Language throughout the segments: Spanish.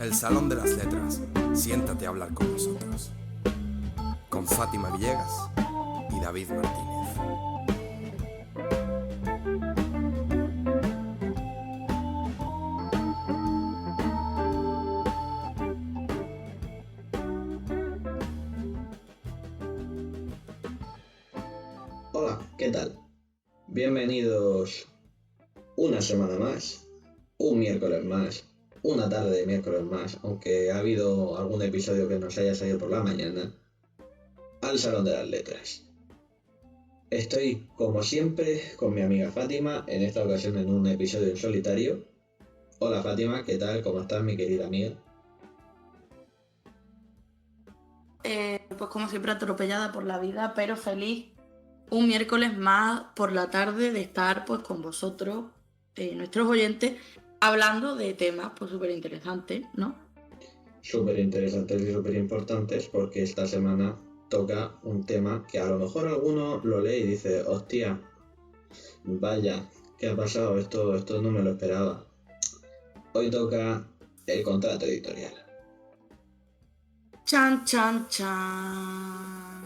El Salón de las Letras. Siéntate a hablar con nosotros. Con Fátima Villegas y David Martínez. Hola, ¿qué tal? Bienvenidos una semana más, un miércoles más, una tarde de miércoles más, aunque ha habido algún episodio que nos haya salido por la mañana, al Salón de las Letras. Estoy, como siempre, con mi amiga Fátima, en esta ocasión en un episodio en solitario. Hola Fátima, ¿qué tal? ¿Cómo estás, mi querida amiga? Pues como siempre atropellada por la vida, pero feliz un miércoles más por la tarde de estar pues con vosotros, nuestros oyentes, hablando de temas pues súper interesantes, ¿no? Súper interesantes y súper importantes porque esta semana toca un tema que a lo mejor alguno lo lee y dice, hostia, vaya, ¿qué ha pasado? Esto no me lo esperaba. Hoy toca el contrato editorial. Chan, chan, chan.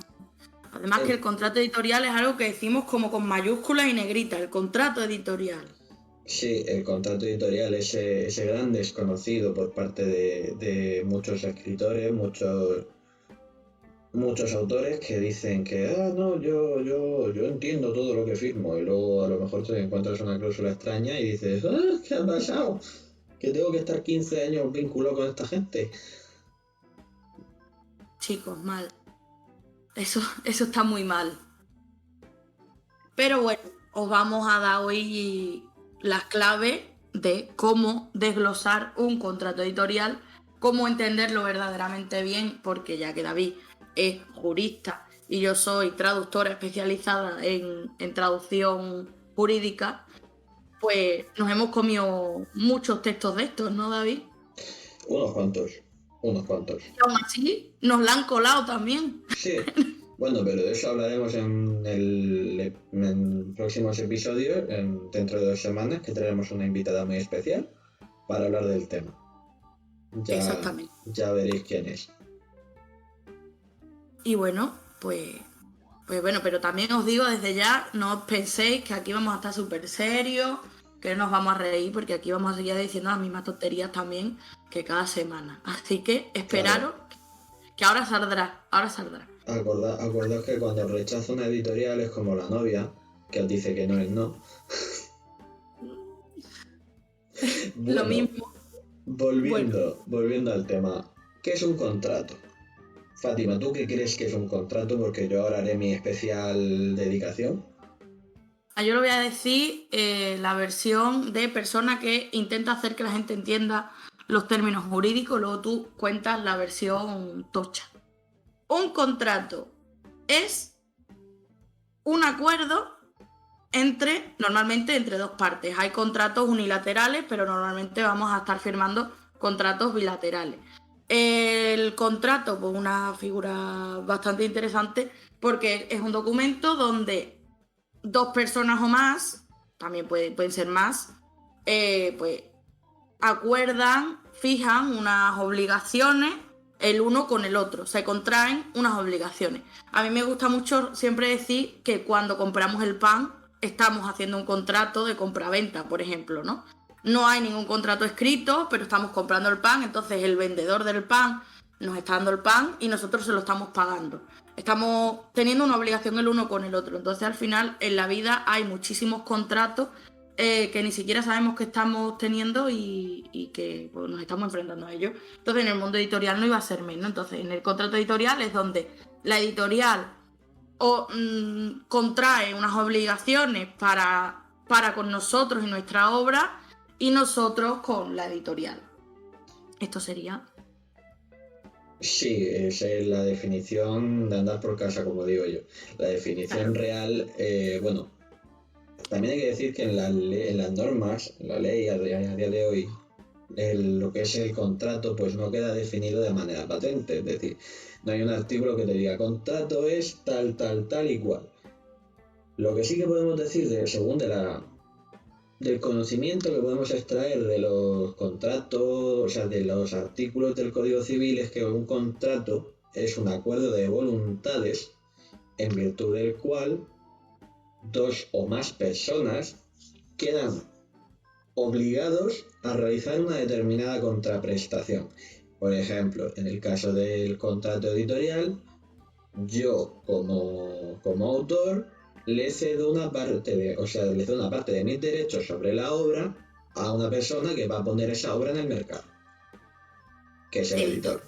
Además que el contrato editorial es algo que decimos como con mayúsculas y negritas, el contrato editorial. Sí, el contrato editorial, ese gran desconocido por parte de muchos escritores, muchos autores que dicen que, no, yo entiendo todo lo que firmo, y luego a lo mejor te encuentras una cláusula extraña y dices, ¿qué ha pasado? ¿Que tengo que estar 15 años vinculado con esta gente? Chicos, mal. Eso está muy mal. Pero bueno, os vamos a dar hoy las claves de cómo desglosar un contrato editorial, cómo entenderlo verdaderamente bien, porque ya que David es jurista y yo soy traductora especializada en traducción jurídica, pues nos hemos comido muchos textos de estos, ¿no, David? Unos cuantos. Y aún así nos la han colado también. Sí, bueno, pero de eso hablaremos en próximos episodios, dentro de 2 semanas, que traeremos una invitada muy especial para hablar del tema. Exactamente. Ya veréis quién es. Y bueno, pues bueno, pero también os digo desde ya, no os penséis que aquí vamos a estar súper serios, que no nos vamos a reír, porque aquí vamos a seguir diciendo las mismas tonterías también que cada semana. Así que esperaros, que ahora saldrá. Acordaos que cuando rechaza una editorial es como la novia, que os dice que no es no. Bueno, Lo mismo. volviendo al tema, ¿qué es un contrato? Fátima, ¿tú qué crees que es un contrato? Porque yo ahora haré mi especial dedicación. Yo lo voy a decir la versión de persona que intenta hacer que la gente entienda los términos jurídicos, luego tú cuentas la versión tocha. Un contrato es un acuerdo normalmente entre dos partes. Hay contratos unilaterales, pero normalmente vamos a estar firmando contratos bilaterales. El contrato, pues una figura bastante interesante porque es un documento donde dos personas o más, también pueden ser más, pues acuerdan, fijan unas obligaciones el uno con el otro, se contraen unas obligaciones. A mí me gusta mucho siempre decir que cuando compramos el pan estamos haciendo un contrato de compraventa, por ejemplo, ¿no? No hay ningún contrato escrito, pero estamos comprando el pan, entonces el vendedor del pan nos está dando el pan y nosotros se lo estamos pagando. Estamos teniendo una obligación el uno con el otro. Entonces al final en la vida hay muchísimos contratos que ni siquiera sabemos que estamos teniendo y que pues, nos estamos enfrentando a ellos. Entonces en el mundo editorial no iba a ser menos. Entonces en el contrato editorial es donde la editorial contrae unas obligaciones para con nosotros y nuestra obra y nosotros con la editorial. Esto sería... Sí, esa es la definición de andar por casa, como digo yo. La definición real, bueno, también hay que decir que en las normas, en la ley a día de hoy, lo que es el contrato pues no queda definido de manera patente. Es decir, no hay un artículo que te diga contrato es tal y cual. Lo que sí que podemos decir, según de del conocimiento que podemos extraer de los contratos, o sea, de los artículos del Código Civil, es que un contrato es un acuerdo de voluntades en virtud del cual dos o más personas quedan obligados a realizar una determinada contraprestación. Por ejemplo, en el caso del contrato editorial, yo como autor le cedo una parte de mis derechos sobre la obra a una persona que va a poner esa obra en el mercado, que es el editor.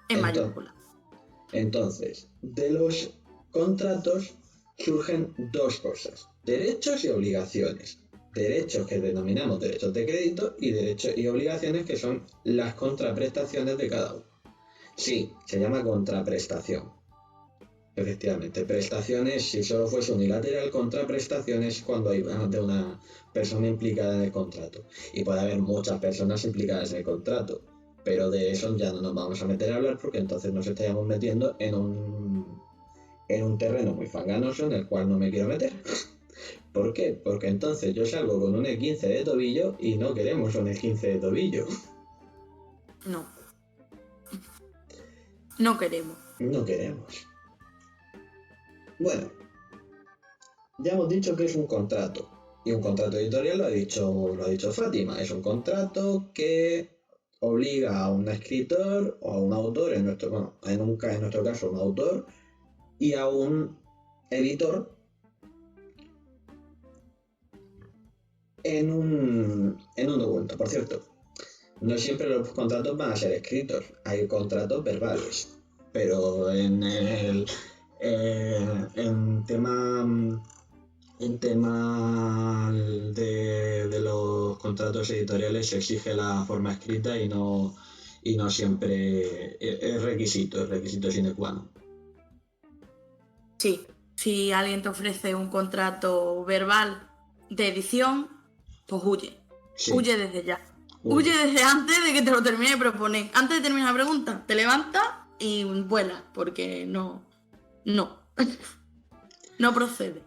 En mayúscula. Entonces, de los contratos surgen dos cosas: derechos y obligaciones. Derechos que denominamos derechos de crédito y derechos y obligaciones que son las contraprestaciones de cada uno. Sí, se llama contraprestación. Efectivamente, prestaciones, si solo fuese unilateral, contraprestaciones cuando hay más de una persona implicada en el contrato. Y puede haber muchas personas implicadas en el contrato, pero de eso ya no nos vamos a meter a hablar porque entonces nos estaríamos metiendo en un terreno muy fanganoso en el cual no me quiero meter. ¿Por qué? Porque entonces yo salgo con un E15 de tobillo y no queremos un E15 de tobillo. No. No queremos. No queremos. Bueno, ya hemos dicho que es un contrato. Y un contrato editorial lo ha dicho Fátima. Es un contrato que obliga a un escritor o a un autor, en nuestro caso un autor, y a un editor en un documento. Por cierto, no siempre los contratos van a ser escritos, hay contratos verbales, pero en tema de los contratos editoriales se exige la forma escrita y no siempre es requisito sine qua non. Sí, si alguien te ofrece un contrato verbal de edición, pues huye. Sí. Huye desde ya. Huye desde antes de que te lo termine de proponer. Antes de terminar la pregunta, te levantas y vuelas, porque no procede.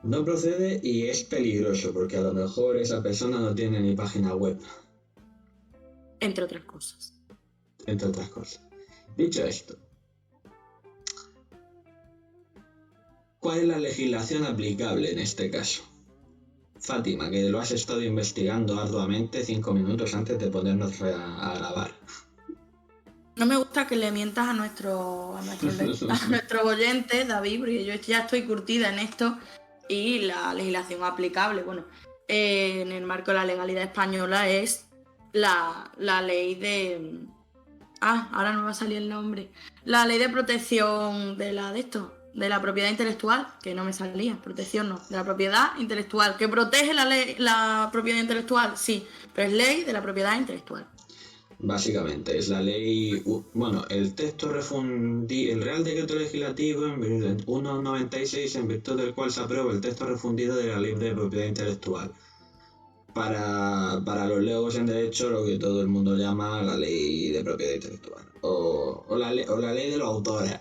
No procede y es peligroso, porque a lo mejor esa persona no tiene ni página web. Entre otras cosas. Dicho esto, ¿cuál es la legislación aplicable en este caso? Fátima, que lo has estado investigando arduamente 5 minutos antes de ponernos a grabar. No me gusta que le mientas a nuestro oyente, David, porque yo ya estoy curtida en esto. Y la legislación aplicable, bueno, en el marco de la legalidad española es la ley de... ahora no me va a salir el nombre. La ley de protección de la propiedad intelectual, que no me salía, protección no, de la propiedad intelectual, que protege la propiedad intelectual, sí, pero es ley de la propiedad intelectual. Básicamente, es la ley, el texto el Real Decreto Legislativo 196, en virtud del cual se aprueba el texto refundido de la Ley de Propiedad Intelectual. Para los legos en derecho, lo que todo el mundo llama la Ley de Propiedad Intelectual, o la Ley de los autores.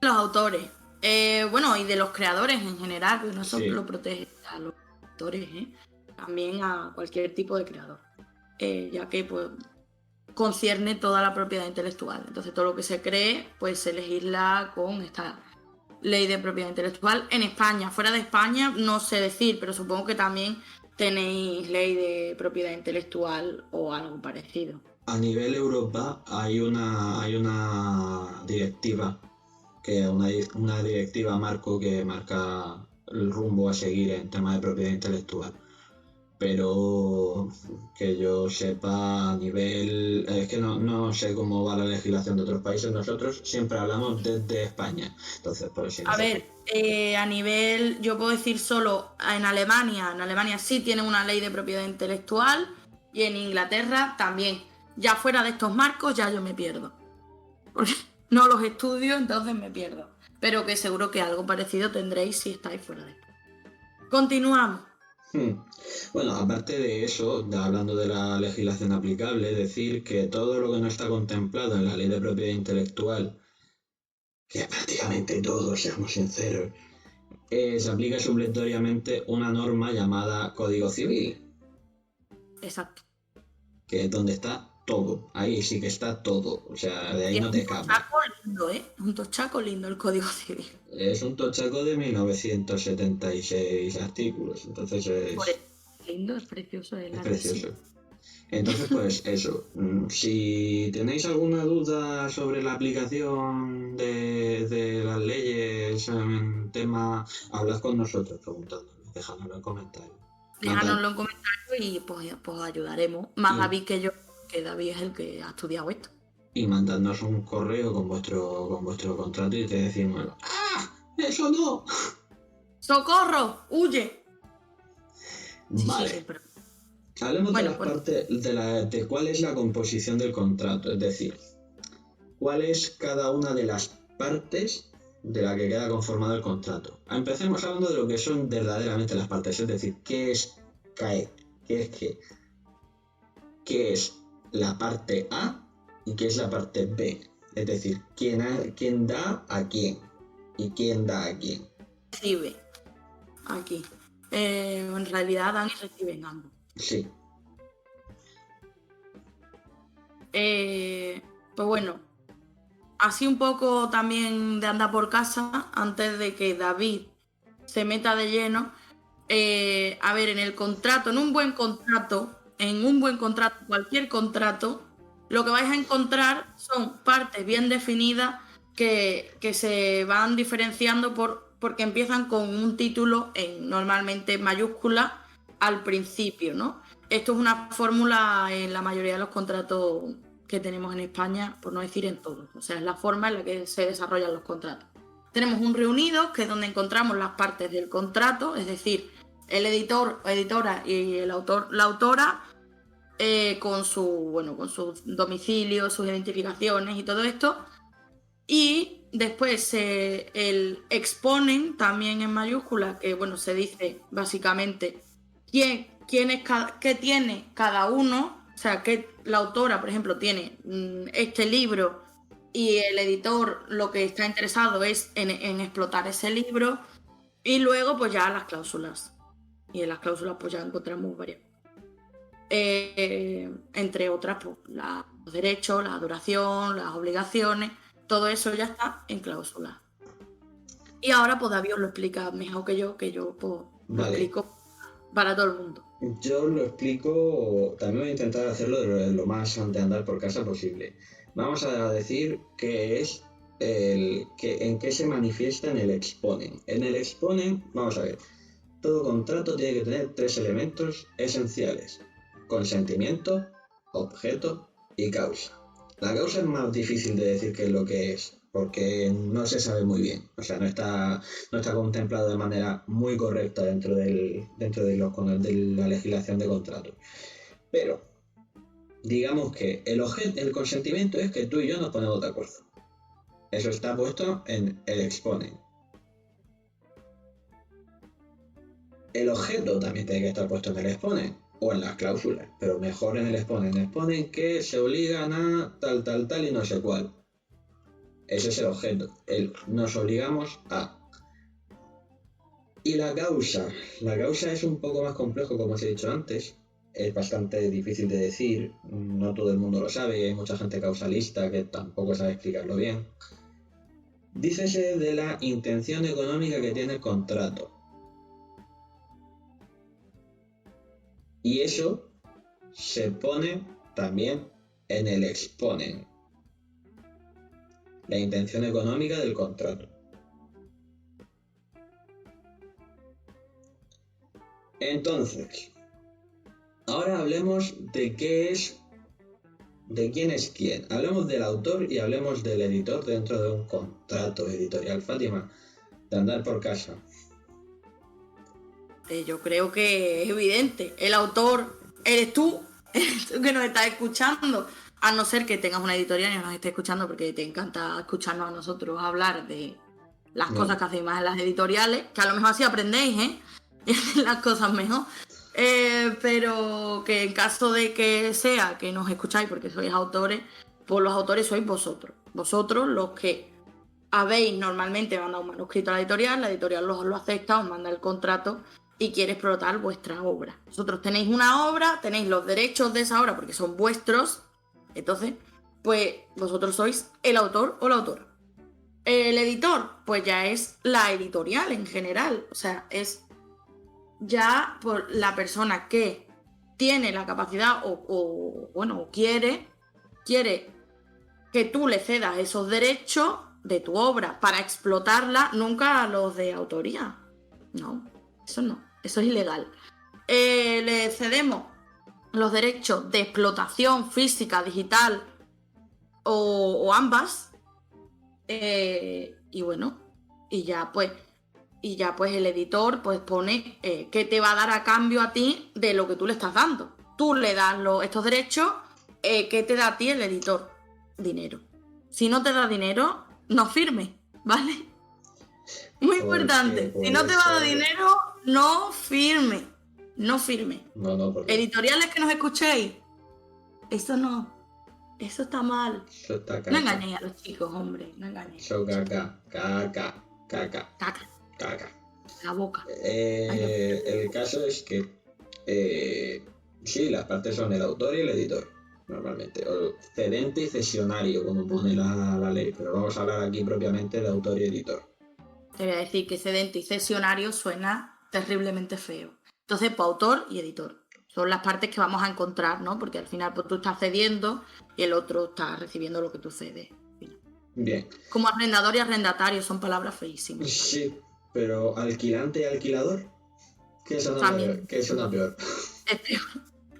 Los autores, y de los creadores en general, porque no solo lo protege a los autores, también a cualquier tipo de creador. Ya que pues concierne toda la propiedad intelectual. Entonces todo lo que se cree pues se legisla con esta ley de propiedad intelectual en España. Fuera de España no sé decir, pero supongo que también tenéis ley de propiedad intelectual o algo parecido. A nivel Europa hay una directiva, una directiva marco que marca el rumbo a seguir en tema de propiedad intelectual. Pero que yo sepa a nivel... Es que no sé cómo va la legislación de otros países. Nosotros siempre hablamos desde España. Entonces, por si no a nivel... Yo puedo decir solo en Alemania. En Alemania sí tienen una ley de propiedad intelectual y en Inglaterra también. Ya fuera de estos marcos ya yo me pierdo. Porque no los estudio, entonces me pierdo. Pero que seguro que algo parecido tendréis si estáis fuera de esto. Continuamos. Bueno, aparte de eso, hablando de la legislación aplicable, decir que todo lo que no está contemplado en la ley de propiedad intelectual, que prácticamente todo, seamos sinceros, se aplica supletoriamente una norma llamada Código Civil, Exacto. que es donde está todo. Ahí sí que está todo. O sea, de ahí Y es no un te escapas. tochaco lindo, ¿eh? Un tochaco lindo el Código Civil. Es un tochaco de 1976 artículos, entonces Por eso, lindo, es precioso, es es larguísimo. precioso. Entonces, pues eso. Si tenéis alguna duda sobre la aplicación de las leyes en tema, hablad con nosotros preguntándonos, dejadnoslo en comentarios. Déjanoslo en comentarios y pues ayudaremos. Más Y- David que yo, que David es el que ha estudiado esto. Y mandadnos un correo con vuestro contrato y te decimos, ¡ah! ¡Eso no! ¡Socorro! ¡Huye! Sí, Vale. sí, pero... Hablemos Bueno, de las pues- partes de cuál es la composición del contrato, es decir, cuál es cada una de las partes de la que queda conformado el contrato. Empecemos hablando de lo que son verdaderamente las partes, es decir, qué es CAE, qué es la parte A y qué es la parte B, es decir, quién da a quién y quién da a quién. Recibe. Aquí. En realidad dan y reciben ambos. Sí, Pues bueno, así un poco también de andar por casa, antes de que David se meta de lleno. A ver, en el contrato, en un buen contrato, cualquier contrato, lo que vais a encontrar son partes bien definidas que se van diferenciando porque empiezan con un título normalmente mayúscula al principio, ¿no? Esto es una fórmula en la mayoría de los contratos que tenemos en España, por no decir en todos. O sea, es la forma en la que se desarrollan los contratos. Tenemos un reunido, que es donde encontramos las partes del contrato, es decir, el editor o editora y el autor, la autora, con sus domicilios, sus identificaciones y todo esto. Y después el exponen, también en mayúscula, que bueno, se dice básicamente qué tiene cada uno. O sea, que la autora, por ejemplo, tiene este libro y el editor lo que está interesado es en explotar ese libro. Y luego pues ya las cláusulas. Y en las cláusulas pues ya encontramos varias. Entre otras, pues los derechos, la duración, las obligaciones, todo eso ya está en cláusulas. Y ahora pues David os lo explica mejor que yo pues lo Vale. explico para todo el mundo. Yo lo explico, también voy a intentar hacerlo de lo más de andar por casa posible. Vamos a decir qué es en qué se manifiesta en el exponen. En el exponen, vamos a ver, todo contrato tiene que tener 3 elementos esenciales: consentimiento, objeto y causa. La causa es más difícil de decir qué es lo que es, porque no se sabe muy bien, o sea, no está contemplado de manera muy correcta dentro de la legislación de contratos. Pero digamos que el consentimiento es que tú y yo nos ponemos de acuerdo. Eso está puesto en el exponen. El objeto también tiene que estar puesto en el exponen o en las cláusulas, pero mejor en el exponen. Exponen que se obligan a tal y no sé cuál. Ese es el objeto. Nos obligamos a. Y la causa. La causa es un poco más complejo, como os he dicho antes. Es bastante difícil de decir. No todo el mundo lo sabe. Hay mucha gente causalista que tampoco sabe explicarlo bien. Dícese de la intención económica que tiene el contrato. Y eso se pone también en el exponen. La intención económica del contrato. Entonces, ahora hablemos de quién es quién. Hablemos del autor y hablemos del editor dentro de un contrato editorial. Fátima, de andar por casa. Yo creo que es evidente. El autor eres tú que nos estás escuchando. A no ser que tengas una editorial y nos estés escuchando porque te encanta escucharnos a nosotros hablar de las cosas que hacéis más en las editoriales, que a lo mejor así aprendéis, y hacéis las cosas mejor. Pero que en caso de que sea que nos escucháis porque sois autores, pues los autores sois vosotros. Vosotros los que habéis normalmente mandado un manuscrito a la editorial lo acepta, os manda el contrato y quiere explotar vuestra obra. Vosotros tenéis una obra, tenéis los derechos de esa obra porque son vuestros, entonces, pues vosotros sois el autor o la autora. El editor, pues ya es la editorial en general, o sea, es ya por la persona que tiene la capacidad o quiere que tú le cedas esos derechos de tu obra para explotarla, nunca los de autoría. No, eso es ilegal. Le cedemos los derechos de explotación física, digital o ambas. Y bueno, y ya pues el editor pues pone qué te va a dar a cambio a ti de lo que tú le estás dando. Tú le das estos derechos, ¿qué te da a ti el editor? Dinero. Si no te da dinero, no firme, ¿vale? Muy importante. Si no te va a dar dinero, no firme. No firme. No, porque Editoriales que nos escuchéis, eso no. Eso está mal. eso está No caca. engañéis a los chicos, hombre. No engañéis. Eso caca. Caca. La boca. El caso es que sí, las partes son el autor y el editor, normalmente. O cedente y cesionario, como pone la ley. Pero vamos a hablar aquí propiamente de autor y editor. Te voy a decir que cedente y cesionario suena terriblemente feo. Entonces, pues autor y editor. Son las partes que vamos a encontrar, ¿no? Porque al final pues, tú estás cediendo y el otro está recibiendo lo que tú cedes. Bien. Como arrendador y arrendatario son palabras feísimas. Sí, pero alquilante y alquilador, ¿qué suena También. peor?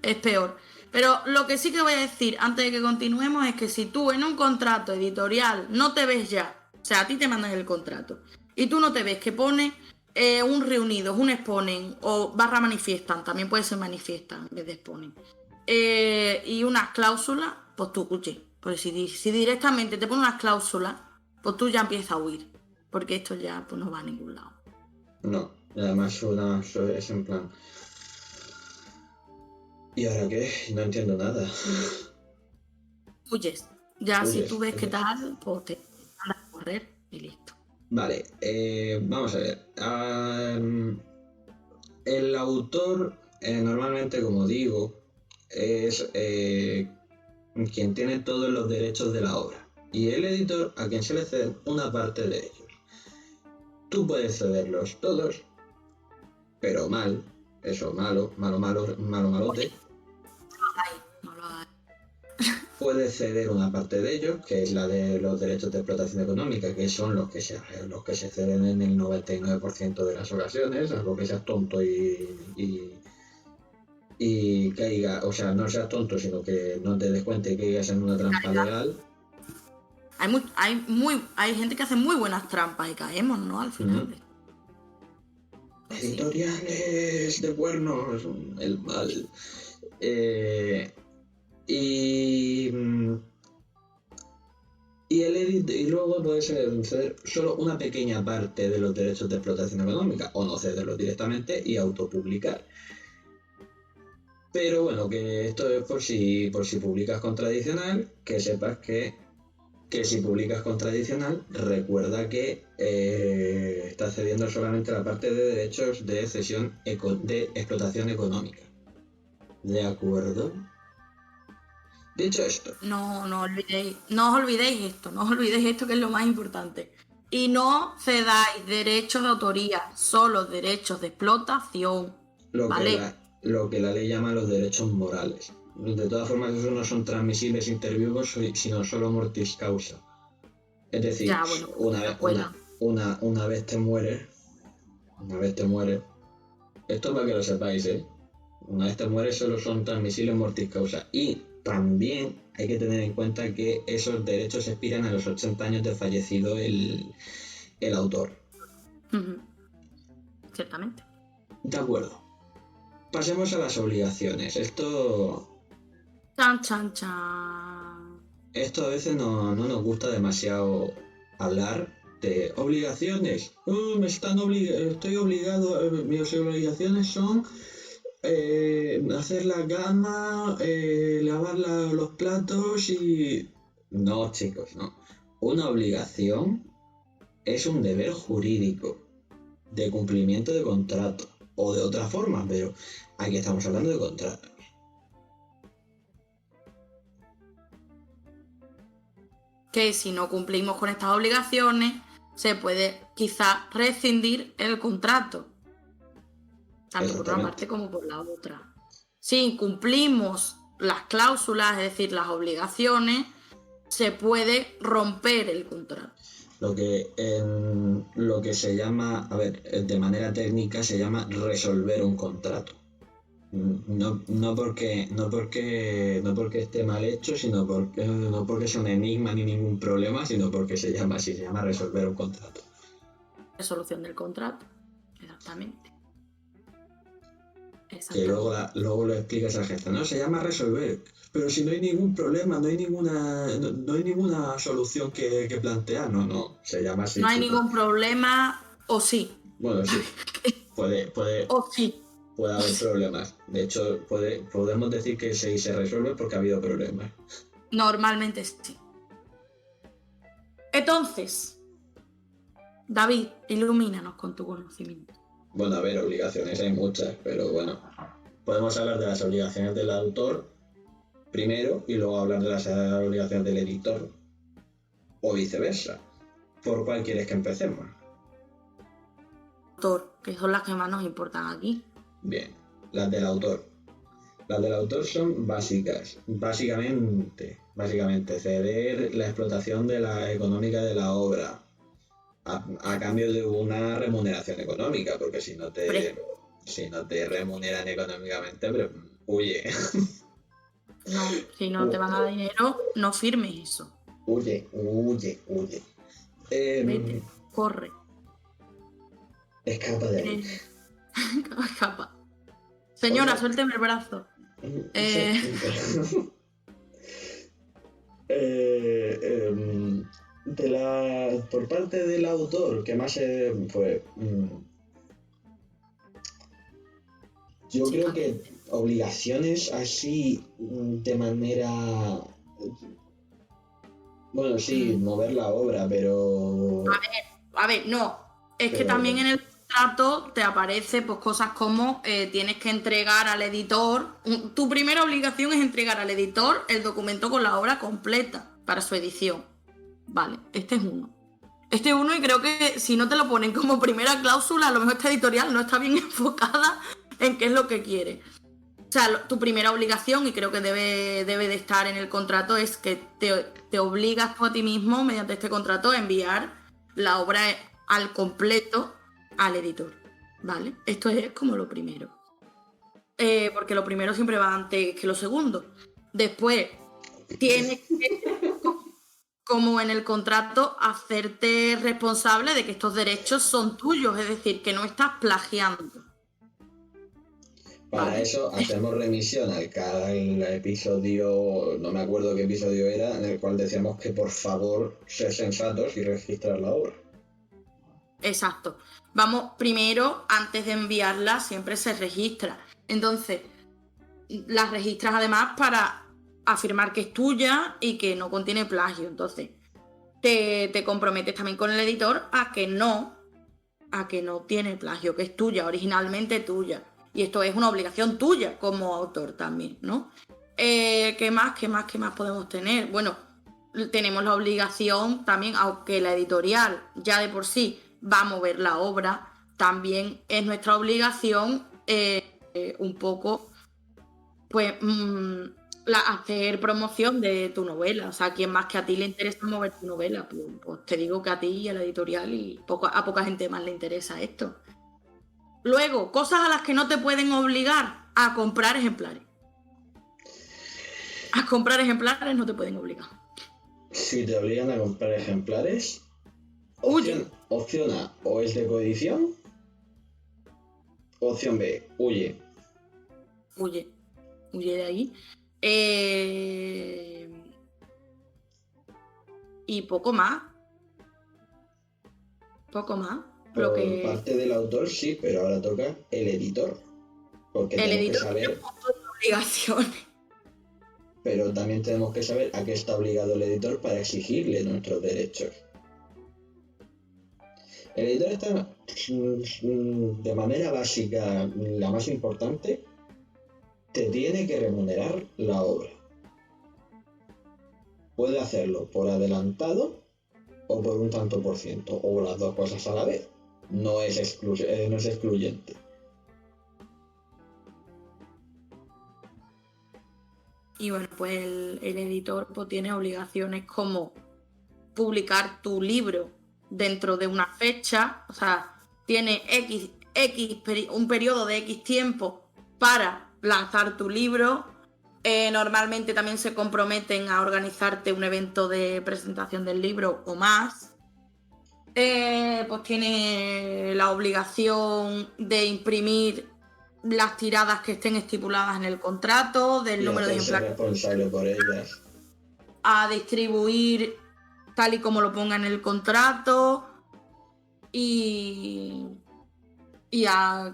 Es peor. Pero lo que sí que voy a decir antes de que continuemos es que si tú en un contrato editorial no te ves ya, o sea, a ti te mandan el contrato y tú no te ves que pone un reunidos, un exponen o barra manifiestan, también puede ser manifiestan en vez de exponen, y unas cláusulas, pues tú, escuche, pues si directamente te pone unas cláusulas, pues tú ya empiezas a huir, porque esto ya pues no va a ningún lado. No, además es en plan... ¿Y ahora qué? No entiendo nada. Huyes. Ya si Huyes, tú ves que huyes. tal, pues te mandas a correr y listo. Vale, vamos a ver. El autor, normalmente, como digo, es quien tiene todos los derechos de la obra. Y el editor, a quien se le cede una parte de ellos. Tú puedes cederlos todos, pero mal. Eso, malote. No lo hagas. Puede ceder una parte de ellos, que es la de los derechos de explotación económica, que son los que se ceden en el 99% de las ocasiones, algo que seas tonto y caiga, o sea, no seas tonto, sino que no te des cuenta y caigas en una trampa legal. Hay gente que hace muy buenas trampas y caemos, ¿no? Al final. Editoriales de cuernos, el mal. Y luego puede ceder solo una pequeña parte de los derechos de explotación económica o no cederlos directamente y autopublicar. Pero bueno, que esto es por si publicas con tradicional, que sepas que si publicas con tradicional, recuerda que estás cediendo solamente la parte de derechos de cesión de explotación económica. ¿De acuerdo? Dicho esto, No os olvidéis esto que es lo más importante. Y no cedáis derechos de autoría, solo derechos de explotación. ¿Vale? lo que la ley llama los derechos morales. De todas formas, esos no son transmisibles inter vivos, sino solo mortis causa. Es decir, Ya, bueno, una vez te mueres, esto para que lo sepáis, una vez te mueres solo son transmisibles mortis causa. Y también hay que tener en cuenta que esos derechos expiran a los 80 años de fallecido el autor. Ciertamente. De acuerdo. Pasemos a las obligaciones. Esto Chan. a veces no nos gusta demasiado hablar de obligaciones. Estoy obligado, mis obligaciones son hacer la cama, lavar los platos y... No, chicos, no. Una obligación es un deber jurídico de cumplimiento de contrato o de otra forma, pero aquí estamos hablando de contrato. Que si no cumplimos con estas obligaciones, se puede quizá rescindir el contrato. Tanto por una parte como por la otra. Si incumplimos las cláusulas, es decir, las obligaciones, se puede romper el contrato. Lo que se llama, a ver, de manera técnica se llama resolver un contrato. No porque esté mal hecho, sino no porque sea un enigma ni ningún problema, sino porque se llama así, se llama resolver un contrato. Resolución del contrato, exactamente. Que luego lo explicas a la gente, no, se llama resolver, pero si no hay ningún problema, no hay ninguna solución que plantear, no, se llama así. No hay ningún problema, o sí. Bueno, sí, puede o sí. Puede haber problemas. De hecho, podemos decir que se resuelve porque ha habido problemas. Normalmente sí. Entonces, David, ilumínanos con tu conocimiento. Bueno, a ver, obligaciones hay muchas, pero bueno. Podemos hablar de las obligaciones del autor primero y luego hablar de las obligaciones del editor. O viceversa. ¿Por cuál quieres que empecemos? Autor, que son las que más nos importan aquí. Bien, las del autor. Las del autor son básicas. Básicamente ceder la explotación económica de la obra a cambio de una remuneración económica, porque si no te remuneran económicamente, pero huye. No, si no te van a dar dinero, no firmes eso. Huye. Vete, corre. Escapa de ahí. Escapa. Señora, suélteme el brazo. Por parte del autor, que más fue. Yo creo que obligaciones así de manera. Bueno, sí, mover la obra, pero. A ver, no. Es que también en el contrato te aparece pues cosas como tienes que entregar al editor. Tu primera obligación es entregar al editor el documento con la obra completa para su edición. Vale, este es uno. Y creo que si no te lo ponen como primera cláusula, a lo mejor esta editorial no está bien enfocada en qué es lo que quiere. O sea, tu primera obligación, y creo que debe de estar en el contrato, es que te obligas tú a ti mismo, mediante este contrato, a enviar la obra al completo al editor, ¿vale? Esto es como lo primero. Porque lo primero siempre va antes que lo segundo. Después, tienes que, como en el contrato, hacerte responsable de que estos derechos son tuyos, es decir, que no estás plagiando. Para eso hacemos remisión al episodio, no me acuerdo qué episodio era, en el cual decíamos que por favor ser sensatos y registrar la obra. Exacto. Vamos, primero, antes de enviarla, siempre se registra. Entonces, las registras además para afirmar que es tuya y que no contiene plagio. Entonces, te comprometes también con el editor a que no tiene plagio, que es tuya, originalmente tuya. Y esto es una obligación tuya como autor también, ¿no? ¿Qué más podemos tener? Bueno, tenemos la obligación también, aunque la editorial ya de por sí va a mover la obra, también es nuestra obligación un poco, pues, hacer promoción de tu novela. O sea, a quien más que a ti le interesa mover tu novela, pues te digo que a ti y a la editorial, y a poca gente más le interesa esto. Luego, cosas a las que no te pueden obligar: a comprar ejemplares. A comprar ejemplares no te pueden obligar. Si te obligan a comprar ejemplares, opción A, o es de coedición. Opción B, huye. Huye de ahí. Y poco más. Por parte del autor sí, pero ahora toca el editor. Porque el tenemos editor que saber. Tiene un montón de obligaciones. Pero también tenemos que saber a qué está obligado el editor para exigirle nuestros derechos. El editor está de manera básica, la más importante, te tiene que remunerar la obra. Puede hacerlo por adelantado o por un tanto por ciento, o las dos cosas a la vez. No es excluyente. Y bueno, pues el editor pues, tiene obligaciones como publicar tu libro dentro de una fecha, o sea, tiene un periodo de X tiempo para lanzar tu libro. Normalmente también se comprometen a organizarte un evento de presentación del libro o más. Pues tiene la obligación de imprimir las tiradas que estén estipuladas en el contrato, del Y número de hacerse ejemplares responsable por ellas. a distribuir tal y como lo ponga en el contrato y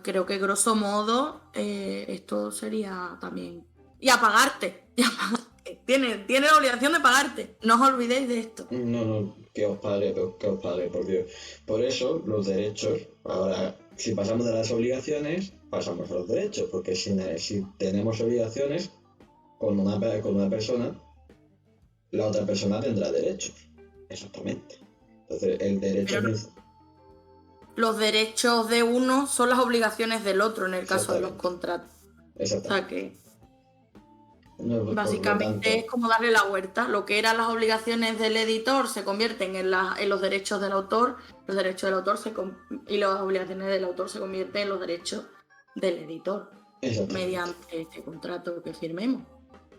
creo que grosso modo esto sería también y a pagarte. Tiene la obligación de pagarte, no os olvidéis de esto. No, que os pague, por Dios. Por eso los derechos, ahora si pasamos de las obligaciones, pasamos a los derechos, porque si tenemos obligaciones con una persona, la otra persona tendrá derechos. Exactamente. Entonces el derecho... Los derechos de uno son las obligaciones del otro en el caso de los contratos. Exactamente. O sea que no, básicamente es como darle la vuelta. Lo que eran las obligaciones del editor se convierten en los derechos del autor. Los derechos del autor y las obligaciones del autor se convierten en los derechos del editor mediante este contrato que firmemos.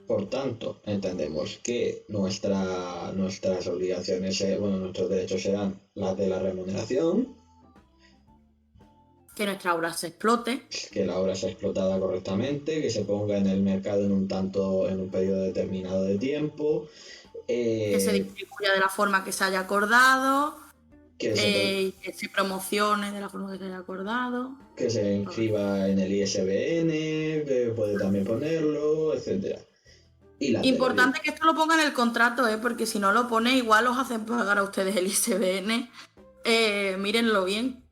Por tanto, entendemos que nuestras obligaciones, nuestros derechos serán las de la remuneración. Que nuestra obra se explote. Que la obra sea explotada correctamente, que se ponga en el mercado en un periodo determinado de tiempo. Que se distribuya de la forma que se haya acordado. Que se promocione de la forma que se haya acordado. Que se inscriba en el ISBN, que puede también ponerlo, etcétera. Importante que esto lo ponga en el contrato, porque si no lo pone, igual os hacen pagar a ustedes el ISBN. Mírenlo bien.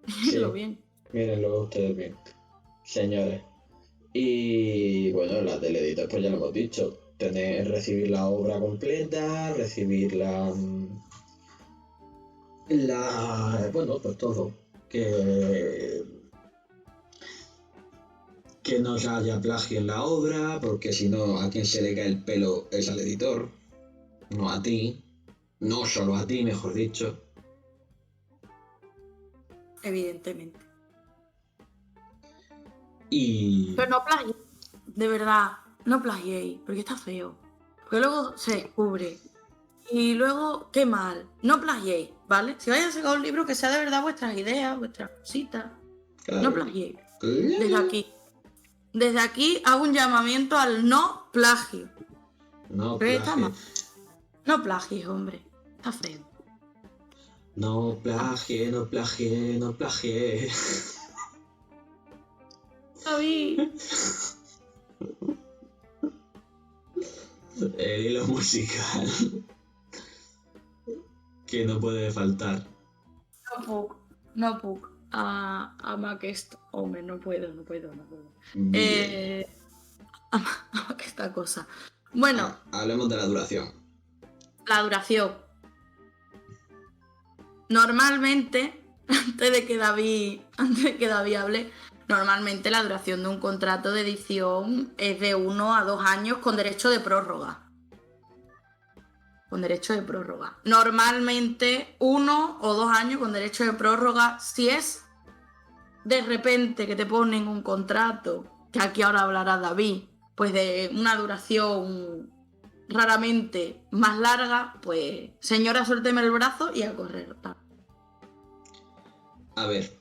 Mírenlo bien. Mírenlo ustedes bien, señores. Y bueno, las del editor, pues ya lo hemos dicho. Recibir la obra completa, recibir pues todo. Que no haya plagio en la obra, porque si no, a quien se le cae el pelo es al editor, no a ti. No solo a ti, mejor dicho. Evidentemente. Pero no plagiéis, de verdad, no plagiéis, porque está feo. Porque luego se descubre. Y luego, qué mal. No plagiéis, ¿vale? Si vais a sacar un libro que sea de verdad vuestras ideas, vuestras cositas. Claro. No plagiéis. Desde aquí hago un llamamiento al no plagio. No plagio. No plagies, hombre. Está feo. No plagie. David. El hilo musical que no puede faltar. No puc. Amb aquest... Hombre, no puedo. Amb aquesta cosa. Bueno. Hablemos de la duración. La duración. Normalmente, antes de que David hable, normalmente la duración de un contrato de edición es de 1 a 2 años con derecho de prórroga. Normalmente 1 o 2 años con derecho de prórroga. Si es de repente que te ponen un contrato, que aquí ahora hablará David, pues de una duración raramente más larga, pues señora, suélteme el brazo y a correr. A ver.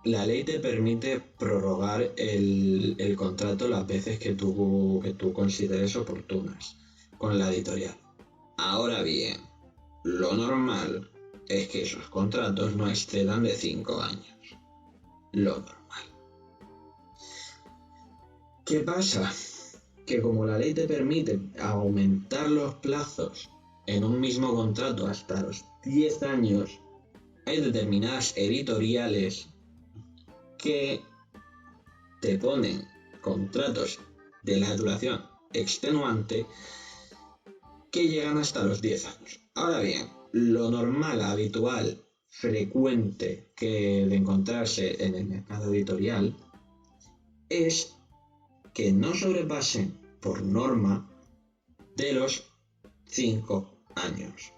La ley te permite prorrogar el contrato las veces que tú consideres oportunas con la editorial. Ahora bien, lo normal es que esos contratos no excedan de 5 años. Lo normal. ¿Qué pasa? Que como la ley te permite aumentar los plazos en un mismo contrato hasta los 10 años, hay determinadas editoriales que te ponen contratos de la duración extenuante que llegan hasta los 10 años. Ahora bien, lo normal, habitual, frecuente que de encontrarse en el mercado editorial es que no sobrepasen por norma de los 5 años.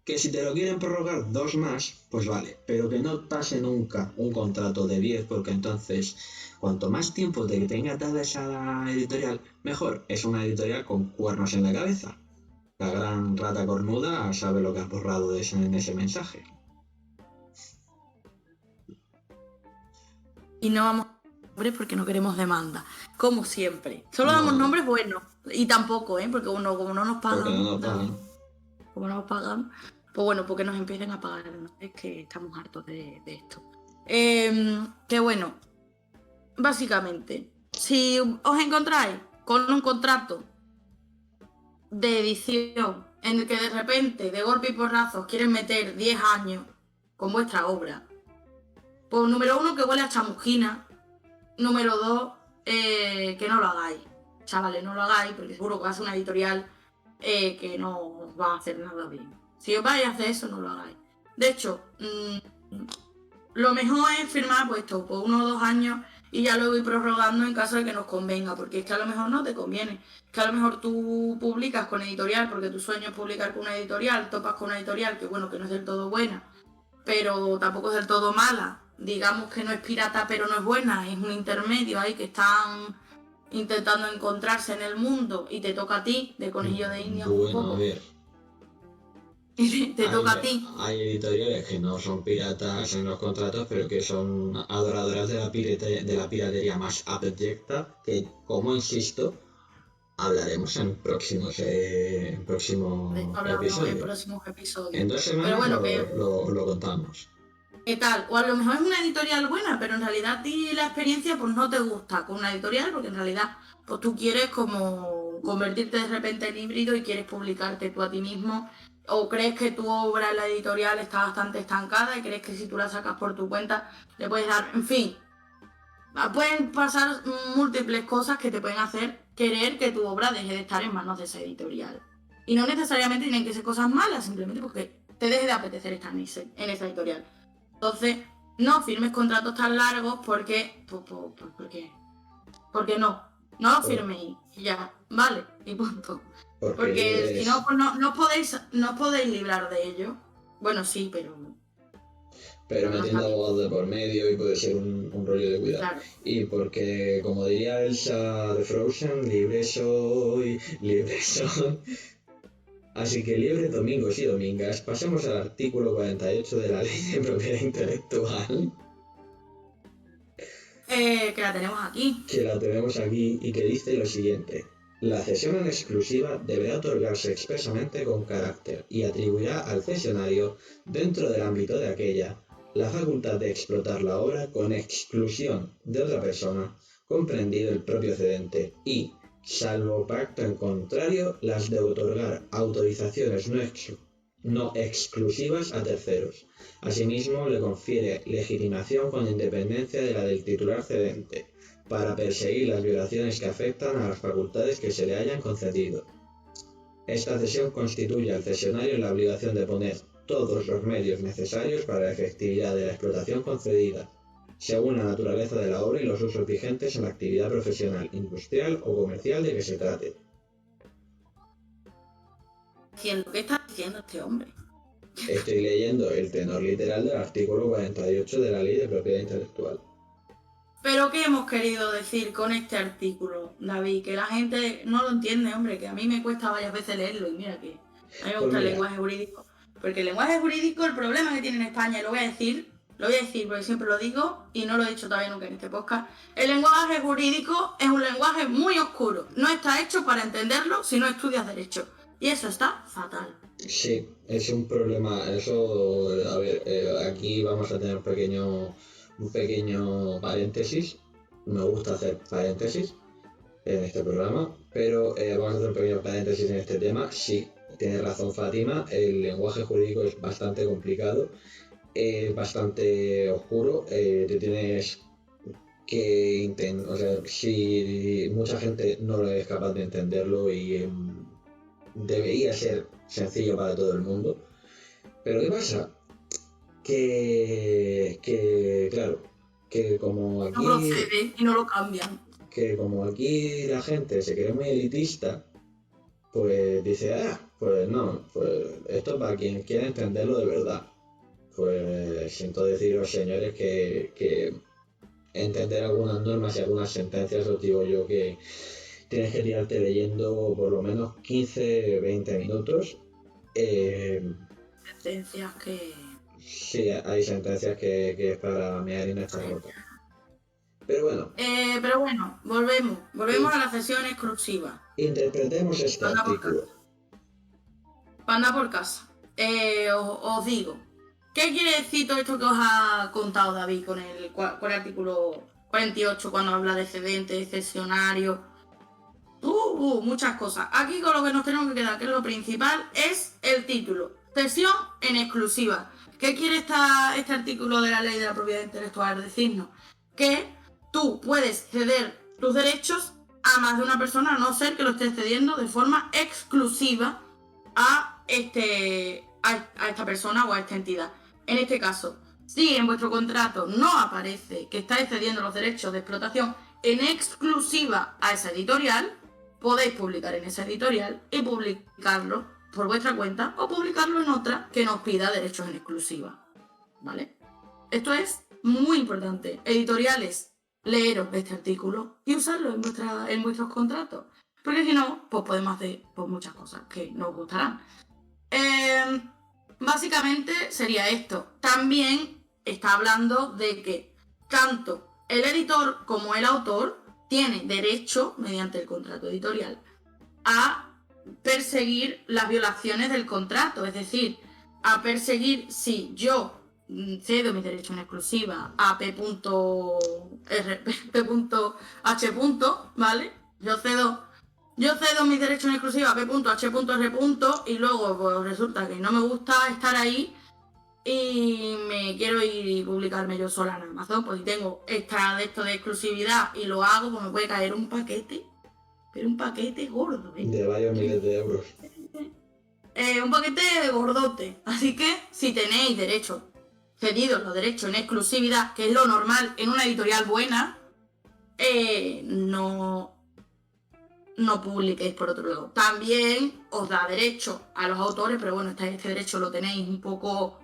Que si te lo quieren prorrogar 2 más, pues vale, pero que no pase nunca un contrato de 10, porque entonces, cuanto más tiempo te tenga dada esa editorial, mejor. Es una editorial con cuernos en la cabeza. La gran rata cornuda sabe lo que has borrado en ese mensaje. Y no vamos a nombres porque no queremos demanda, como siempre. Solo No. damos nombres buenos. Y tampoco, porque como no nos pagan. Porque no nos pagan. Como no nos pagan, pues bueno, porque nos empiecen a pagar, ¿no? Es que estamos hartos de esto. Que bueno, básicamente, si os encontráis con un contrato de edición en el que de repente, de golpe y porrazo, quieren meter 10 años con vuestra obra, pues número 1, que huele a chamusquina. Número 2, que no lo hagáis. Chavales, no lo hagáis, porque seguro que va a ser una editorial que no os va a hacer nada bien. Si os vais a hacer eso, no lo hagáis. De hecho, lo mejor es firmar pues 1 o 2 años y ya luego ir prorrogando en caso de que nos convenga, porque es que a lo mejor no te conviene. Es que a lo mejor tú publicas con editorial, porque tu sueño es publicar con una editorial, topas con una editorial que bueno, que no es del todo buena, pero tampoco es del todo mala. Digamos que no es pirata, pero no es buena, es un intermedio ahí que están intentando encontrarse en el mundo y te toca a ti, de conejillo de indias un Bueno, poco. a ver. Y te toca a ti. Hay editoriales que no son piratas en los contratos, pero que son adoradoras de la piratería más abyecta, que, como insisto, hablaremos en próximos episodios. En 2 semanas Pero bueno, lo contamos. ¿Qué tal? O a lo mejor es una editorial buena, pero en realidad a ti la experiencia pues no te gusta con una editorial, porque en realidad pues tú quieres como convertirte de repente en híbrido y quieres publicarte tú a ti mismo, o crees que tu obra en la editorial está bastante estancada y crees que si tú la sacas por tu cuenta le puedes dar, en fin, pueden pasar múltiples cosas que te pueden hacer querer que tu obra deje de estar en manos de esa editorial. Y no necesariamente tienen que ser cosas malas, simplemente porque te deje de apetecer estar en esa editorial. Entonces, no firmes contratos tan largos porque no lo firméis y ya, vale, y punto. Porque si no, pues no podéis librar de ello. Bueno, sí, pero metiendo abogados de por medio y puede ser un rollo de cuidado. Claro. Y porque, como diría Elsa de Frozen, libre soy, libre soy. Así que libres domingos y domingas, pasemos al artículo 48 de la Ley de Propiedad Intelectual. Que la tenemos aquí. Que la tenemos aquí y que dice lo siguiente. La cesión en exclusiva deberá otorgarse expresamente con carácter y atribuirá al cesionario, dentro del ámbito de aquella, la facultad de explotar la obra con exclusión de otra persona, comprendido el propio cedente, y, salvo pacto en contrario, las de otorgar autorizaciones no exclusivas a terceros. Asimismo, le confiere legitimación con independencia de la del titular cedente, para perseguir las violaciones que afectan a las facultades que se le hayan concedido. Esta cesión constituye al cesionario la obligación de poner todos los medios necesarios para la efectividad de la explotación concedida, según la naturaleza de la obra y los usos vigentes en la actividad profesional, industrial o comercial de que se trate. ¿Qué está diciendo este hombre? Estoy leyendo el tenor literal del artículo 48 de la Ley de Propiedad Intelectual. ¿Pero qué hemos querido decir con este artículo, David? Que la gente no lo entiende, hombre, que a mí me cuesta varias veces leerlo y mira que a mí me gusta el lenguaje jurídico. Porque el lenguaje jurídico, el problema que tiene en España, y lo voy a decir porque siempre lo digo y no lo he dicho todavía nunca en este podcast, el lenguaje jurídico es un lenguaje muy oscuro. No está hecho para entenderlo si no estudias derecho. Y eso está fatal. Sí, es un problema. Eso, a ver, aquí vamos a tener un pequeño paréntesis. Me gusta hacer paréntesis en este programa, pero vamos a hacer un pequeño paréntesis en este tema. Sí, tiene razón Fátima, el lenguaje jurídico es bastante complicado es bastante oscuro, te tienes que intentar, o sea, si mucha gente no es capaz de entenderlo y debería ser sencillo para todo el mundo. Pero ¿qué pasa? Claro, que como No aquí, procede y no lo cambian. que como aquí la gente se cree muy elitista, pues dice, pues no, pues esto es para quien quiera entenderlo de verdad. Pues siento deciros, señores, que entender algunas normas y algunas sentencias, os digo yo que tienes que tirarte leyendo por lo menos 15-20 minutos. Sentencias que... Sí, hay sentencias que es para mear y no estar rota. Pero bueno, Pero bueno, volvemos Sí. a la sesión exclusiva. interpretemos este Anda por artículo. Para andar por casa. Os digo, ¿qué quiere decir todo esto que os ha contado David con el artículo 48 cuando habla de excedente, excesionario? Muchas cosas. Aquí con lo que nos tenemos que quedar, que es lo principal, es el título. Cesión en exclusiva. ¿Qué quiere este artículo de la ley de la propiedad intelectual decirnos? Que tú puedes ceder tus derechos a más de una persona, a no ser que lo estés cediendo de forma exclusiva a esta persona o a esta entidad. En este caso, si en vuestro contrato no aparece que estáis cediendo los derechos de explotación en exclusiva a esa editorial, podéis publicar en esa editorial y publicarlo por vuestra cuenta o publicarlo en otra que nos pida derechos en exclusiva. ¿Vale? Esto es muy importante. Editoriales, leeros este artículo y usarlo en vuestros contratos. Porque si no, pues podemos hacer muchas cosas que nos gustarán. Básicamente sería esto. También está hablando de que tanto el editor como el autor tiene derecho, mediante el contrato editorial, a perseguir las violaciones del contrato. Es decir, a perseguir si yo cedo mi derecho en exclusiva a P.H. ¿Vale? Yo cedo mis derechos en exclusiva a P.H.R. y luego pues resulta que no me gusta estar ahí y me quiero ir y publicarme yo sola en Amazon, pues si tengo extra de esto de exclusividad y lo hago, pues me puede caer un paquete, pero un paquete gordo, ¿eh? De varios miles de euros. Un paquete de gordote. Así que si tenéis derechos cedidos, los derechos en exclusividad, que es lo normal en una editorial buena, no publiquéis por otro lado. También os da derecho a los autores, pero bueno, este derecho lo tenéis un poco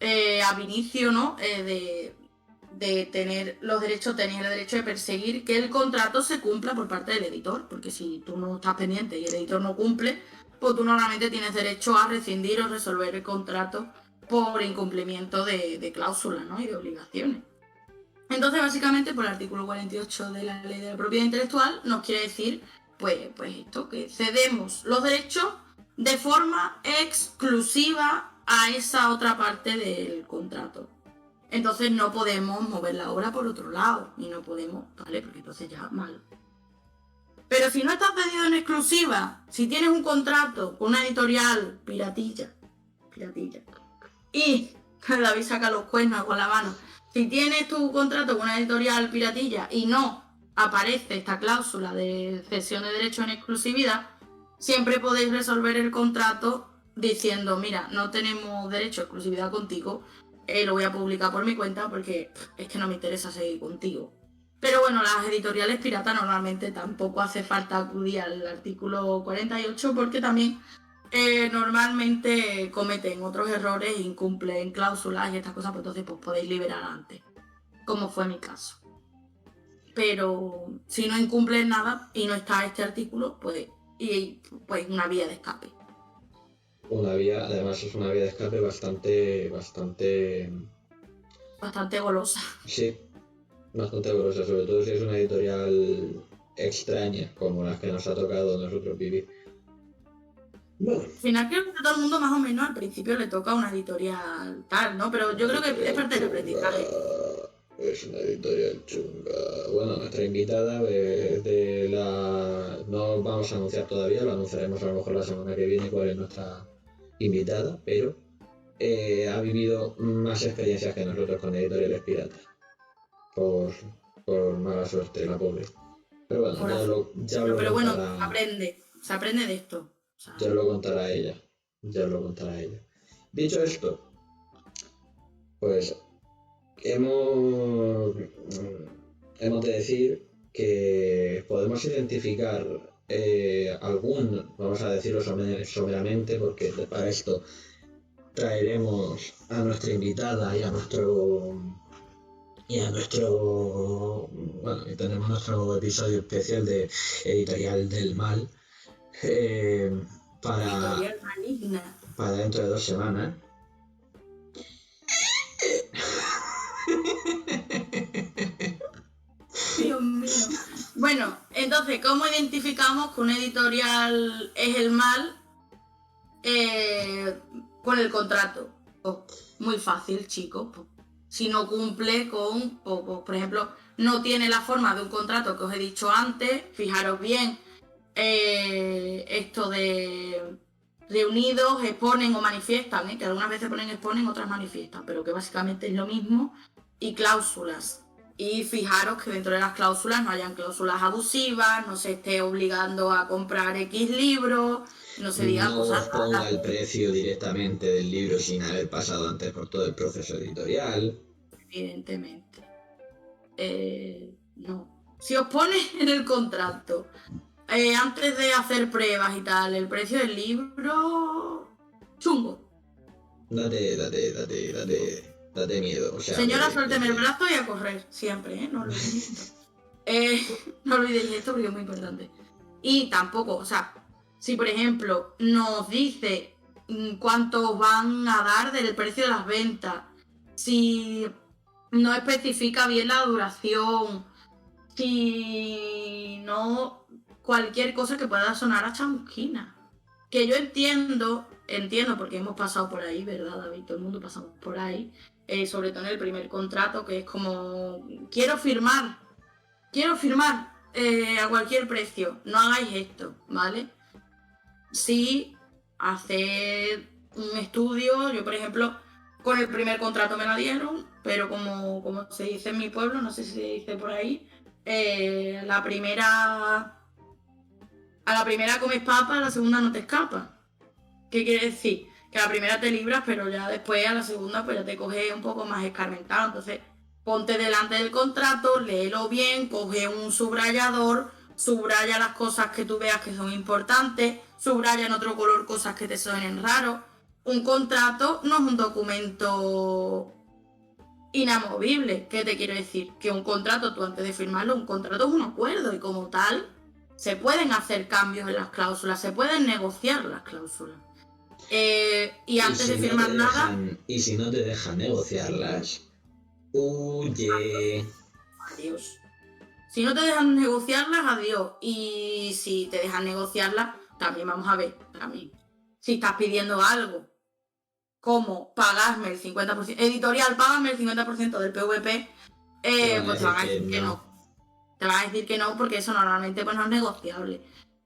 ab inicio, ¿no? De tener los derechos, tenéis el derecho de perseguir que el contrato se cumpla por parte del editor, porque si tú no estás pendiente y el editor no cumple, pues tú normalmente tienes derecho a rescindir o resolver el contrato por incumplimiento de cláusulas, ¿no? Y de obligaciones. Entonces, básicamente, por el artículo 48 de la Ley de la Propiedad Intelectual nos quiere decir, pues esto, que cedemos los derechos de forma exclusiva a esa otra parte del contrato. Entonces no podemos mover la obra por otro lado, y no podemos, ¿vale? Porque entonces ya mal. Pero si no estás cedido en exclusiva, si tienes un contrato con una editorial piratilla, y David saca los cuernos con la mano, si tienes tu contrato con una editorial piratilla y no aparece esta cláusula de cesión de derechos en exclusividad, siempre podéis resolver el contrato diciendo, mira, no tenemos derecho a exclusividad contigo, lo voy a publicar por mi cuenta porque es que no me interesa seguir contigo. Pero bueno, las editoriales piratas normalmente tampoco hace falta acudir al artículo 48 porque también normalmente cometen otros errores, incumplen cláusulas y estas cosas, pues entonces pues podéis liberar antes, como fue mi caso. Pero si no incumplen nada y no está este artículo, pues una vía de escape. Además es una vía de escape bastante golosa. Sí, bastante golosa, sobre todo si es una editorial extraña, como las que nos ha tocado a nosotros vivir. Bueno. Al final creo que a todo el mundo más o menos al principio le toca una editorial tal, ¿no? Pero yo creo que es parte del aprendizaje. Es una editorial chunga. Bueno, nuestra invitada es de la... No vamos a anunciar todavía, lo anunciaremos a lo mejor la semana que viene cuál es nuestra invitada, pero ha vivido más experiencias que nosotros con editoriales piratas. Por mala suerte, la pobre. Pero bueno, ya lo Pero bueno, contará, se aprende de esto. O sea, ya lo contará ella. Ya lo contará ella. Dicho esto, pues hemos de decir que podemos identificar vamos a decirlo someramente, porque para esto traeremos a nuestra invitada y bueno, y tenemos nuestro episodio especial de Editorial del Mal editorial maligna. para dentro de 2 semanas. Dios mío. Bueno, entonces, ¿cómo identificamos que un editorial es el mal? Con el contrato. Muy fácil, chicos. Si no cumple con, por ejemplo, no tiene la forma de un contrato que os he dicho antes, fijaros bien, esto de reunidos, exponen o manifiestan, que algunas veces ponen exponen, otras manifiestan, pero que básicamente es lo mismo, y cláusulas. Y fijaros que dentro de las cláusulas no hayan cláusulas abusivas, no se esté obligando a comprar X libros, no se digan cosas raras. No os ponga el precio directamente del libro sin haber pasado antes por todo el proceso editorial. Evidentemente. No. Si os pone en el contrato, antes de hacer pruebas y tal, el precio del libro... chungo. Date miedo. O sea, señora, suélteme el brazo y a correr, siempre, no olvidéis esto. No olvidéis esto porque es muy importante. Y tampoco, o sea, si por ejemplo nos dice cuánto van a dar del precio de las ventas, si no especifica bien la duración, si no, cualquier cosa que pueda sonar a chamusquina. Que yo entiendo porque hemos pasado por ahí, ¿verdad, David? Todo el mundo pasamos por ahí. Sobre todo en el primer contrato, que es como, quiero firmar a cualquier precio, no hagáis esto, ¿vale? Sí, hacer un estudio, yo por ejemplo, con el primer contrato me la dieron, pero como se dice en mi pueblo, no sé si se dice por ahí, a la primera comes papa, a la segunda no te escapas. ¿Qué quiere decir? Que a la primera te libras, pero ya después a la segunda pues ya te coges un poco más escarmentado. Entonces ponte delante del contrato, léelo bien, coge un subrayador, subraya las cosas que tú veas que son importantes, subraya en otro color cosas que te suenen raros. Un contrato no es un documento inamovible. ¿Qué te quiero decir? Que un contrato, tú antes de firmarlo, un contrato es un acuerdo y como tal se pueden hacer cambios en las cláusulas, se pueden negociar las cláusulas. Y antes de firmar nada... Y si no te dejan negociarlas, huye. Adiós. Si no te dejan negociarlas, adiós. Y si te dejan negociarlas, también vamos a ver, también. Si estás pidiendo algo, como pagarme el 50%, editorial, págame el 50% del PVP, pues te van a decir que no. Te van a decir que no porque eso normalmente pues no es negociable.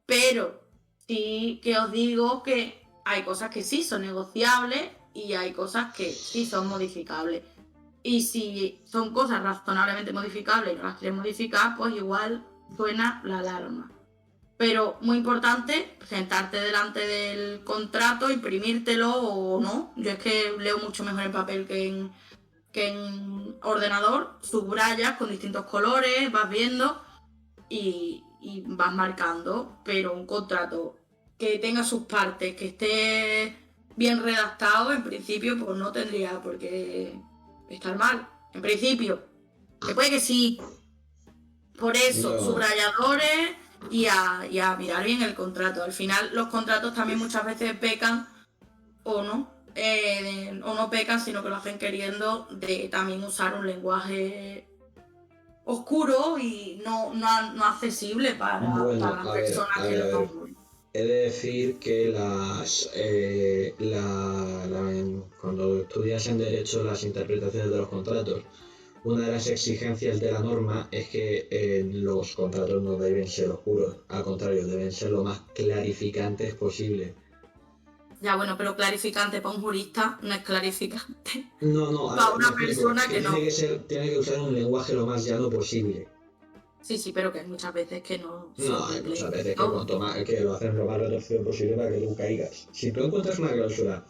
Pero sí que os digo que hay cosas que sí son negociables y hay cosas que sí son modificables. Y si son cosas razonablemente modificables y no las quieres modificar, pues igual suena la alarma. Pero muy importante, sentarte delante del contrato, imprimírtelo o no. Yo es que leo mucho mejor en papel que en ordenador, subrayas con distintos colores, vas viendo y vas marcando, pero un contrato que tenga sus partes, que esté bien redactado, en principio pues no tendría por qué estar mal. En principio, que puede que sí. Por eso, subrayadores y a mirar bien el contrato. Al final los contratos también muchas veces pecan o no pecan, sino que lo hacen queriendo de también usar un lenguaje oscuro y no accesible para las personas que lo toman. He de decir que cuando estudias en Derecho las interpretaciones de los contratos, una de las exigencias de la norma es que los contratos no deben ser oscuros, al contrario, deben ser lo más clarificantes posible. Ya, bueno, pero clarificante para un jurista no es clarificante. No, Para una me explico, persona que no. tiene que usar un lenguaje lo más llano posible. Sí, pero que hay muchas veces que no se No, hay cumple muchas veces que todo. cuanto más que lo hacen lo más retorcido posible para que tú caigas. Si tú encuentras una cláusula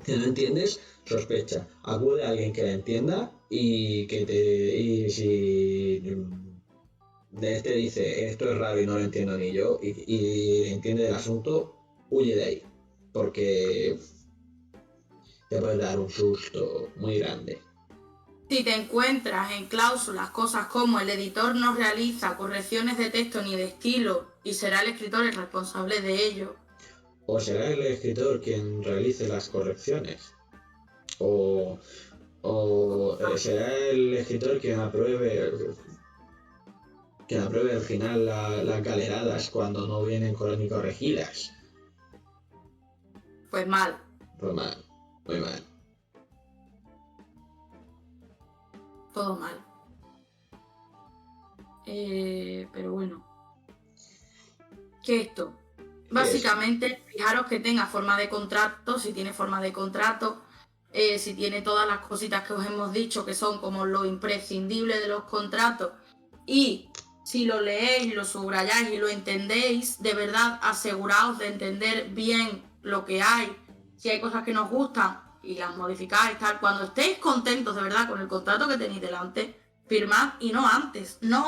que no entiendes, sospecha. Acude a alguien que la entienda y si de este dice esto es raro y no lo entiendo ni yo y entiende el asunto, huye de ahí. Porque te puede dar un susto muy grande. Si te encuentras en cláusulas cosas como el editor no realiza correcciones de texto ni de estilo y será el escritor el responsable de ello. O será el escritor quien realice las correcciones. O será el escritor quien apruebe al final las galeradas cuando no vienen ni corregidas. Pues mal. Pues mal, muy mal. Todo mal. Pero bueno. ¿Qué es esto? Básicamente, fijaros que tenga forma de contrato, si tiene forma de contrato, si tiene todas las cositas que os hemos dicho, que son como lo imprescindible de los contratos, y si lo leéis, lo subrayáis y lo entendéis, de verdad aseguraos de entender bien lo que hay. Si hay cosas que nos gustan y las modificáis, tal, cuando estéis contentos de verdad con el contrato que tenéis delante, firmad y no antes. No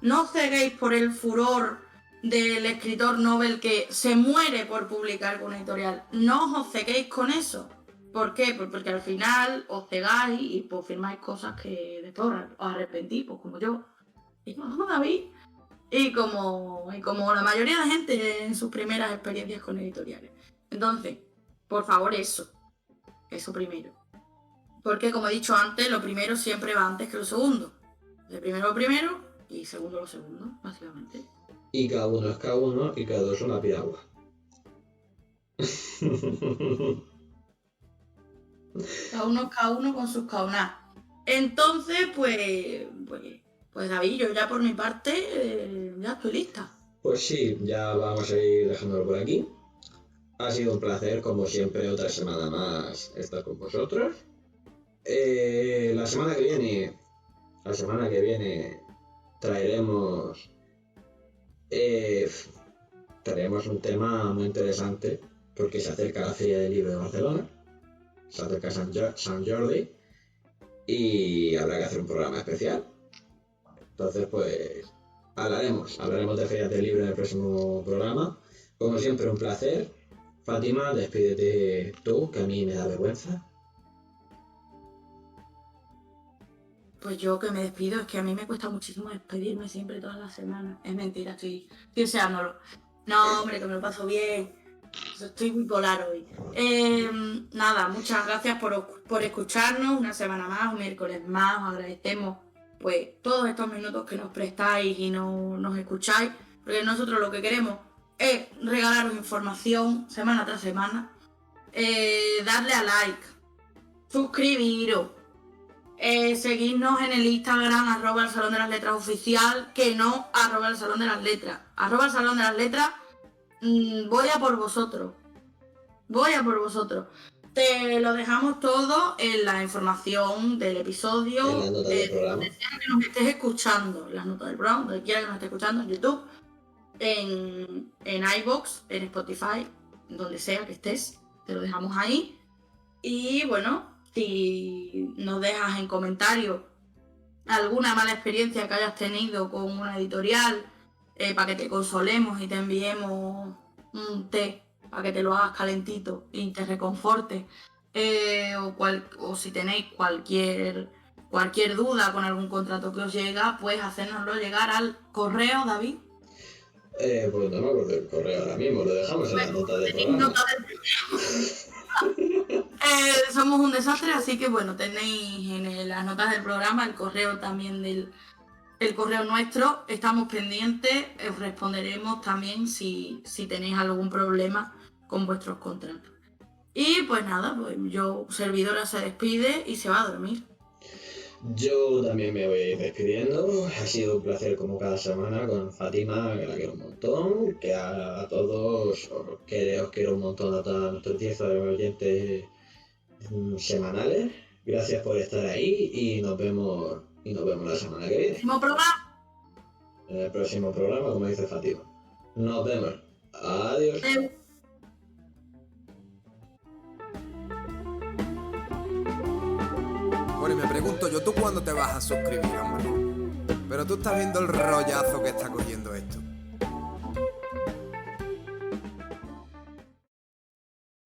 os ceguéis por el furor del escritor Nobel que se muere por publicar con una editorial. No os ceguéis con eso. ¿Por qué? Pues porque al final os cegáis y pues firmáis cosas que después os arrepentís, pues como yo y como David y como la mayoría de la gente en sus primeras experiencias con editoriales. Entonces, por favor, eso primero. Porque como he dicho antes, lo primero siempre va antes que lo segundo. De primero lo primero y segundo lo segundo, básicamente. Y cada uno es cada uno y cada dos es una piragua. Cada uno con sus caunas. Entonces, pues David, yo ya por mi parte ya estoy lista. Pues sí, ya vamos a ir dejándolo por aquí. Ha sido un placer, como siempre, otra semana más estar con vosotros. La semana que viene traeremos un tema muy interesante porque se acerca la Feria del Libro de Barcelona, se acerca San Jordi y habrá que hacer un programa especial. Entonces, pues hablaremos de Ferias del Libro en el próximo programa. Como siempre, un placer. Fátima, despídete tú, que a mí me da vergüenza. Pues yo que me despido, es que a mí me cuesta muchísimo despedirme siempre todas las semanas. Es mentira, estoy deseándolo. No, hombre, que me lo paso bien. Estoy muy polar hoy. Nada, muchas gracias por escucharnos una semana más, un miércoles más. Os agradecemos pues todos estos minutos que nos prestáis y nos escucháis, porque nosotros lo que queremos es regalaros información semana tras semana, darle a like, suscribiros, seguidnos en el Instagram @el Salón de las Letras oficial, que no @el Salón de las Letras. @el Salón de las Letras, voy a por vosotros. Te lo dejamos todo en la información del episodio, En la nota del programa. donde sea que nos estés escuchando, en las notas del programa, donde quiera que nos estés escuchando, en YouTube, en iVoox, en Spotify, donde sea que estés, te lo dejamos ahí. Y bueno, si nos dejas en comentarios alguna mala experiencia que hayas tenido con una editorial, para que te consolemos y te enviemos un té para que te lo hagas calentito y te reconforte, o si tenéis cualquier duda con algún contrato que os llega, pues hacérnoslo llegar al correo, David. Pues no me acuerdo del correo ahora mismo, lo dejamos en la nota del programa. Somos un desastre, así que bueno, tenéis en las notas del programa el correo también el correo nuestro. Estamos pendientes, os responderemos también si tenéis algún problema con vuestros contratos. Y pues nada, pues servidora se despide y se va a dormir. Yo también me voy despidiendo. Ha sido un placer como cada semana con Fátima, que la quiero un montón. Que a todos os quiero un montón a todos nuestros 10 oyentes semanales. Gracias por estar ahí y nos vemos la semana que viene. Próximo programa. En el próximo programa, como dice Fátima. Nos vemos. Adiós. Bueno, y me pregunto yo, ¿tú cuándo te vas a suscribir, hombre? Pero tú estás viendo el rollazo que está cogiendo esto.